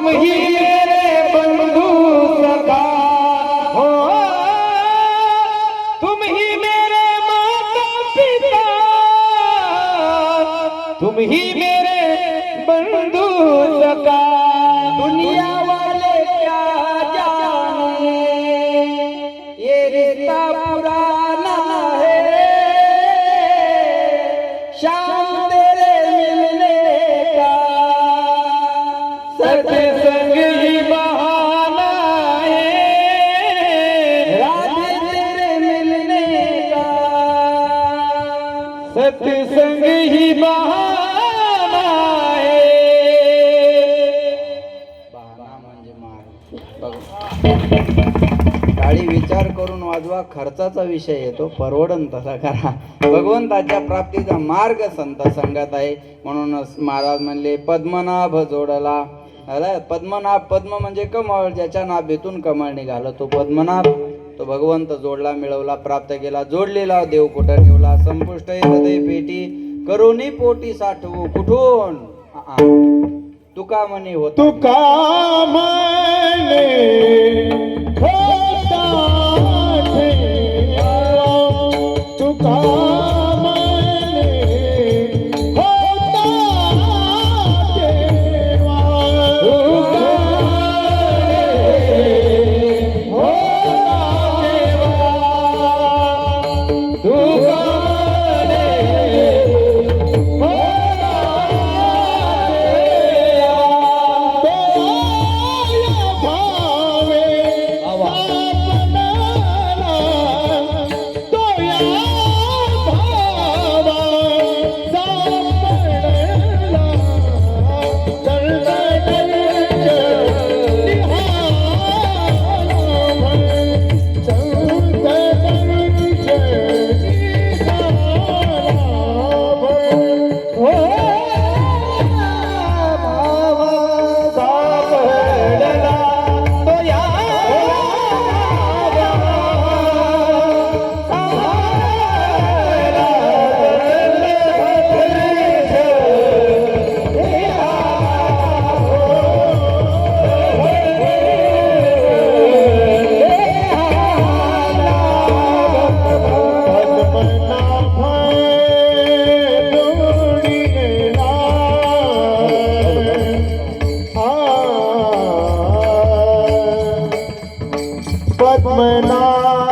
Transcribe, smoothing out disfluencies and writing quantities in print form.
तुम ही मेरे बंधु सखा हो, तुम ही मेरे माता पिता, तुम ही मेरे बंधु सखा। दुनिया वाले क्या जाने ये रिश्ता पुराना है, शाम तेरे मिलने का सत्संग ही बहाना है, राधे तेरे मिलने का सत्संग ही बहाना है। बहाना म्हणजे काळी विचार करून वाजवा, खर्चाचा विषय येतो, परवडन तसा करा। भगवंताच्या प्राप्तीचा मार्ग संत संगत आहे, म्हणूनच महाराज म्हणले पद्मनाभ जोडला। पद्मनाभ, पद्म म्हणजे कमळ, ज्याच्या नाभीतून कमळ निघालं तो पद्मनाभ। तो भगवंत जोडला, मिळवला, प्राप्त केला, जोडलेला देव कुठं ठेवला, संपुष्ट हृदय पेटी करुणी पोटी साठवू कुठून। तुका म्हणे होत, तुका म्हणे होता ठेवा, तुका म्हणे होता ठेवा, तुका पद्मनाभ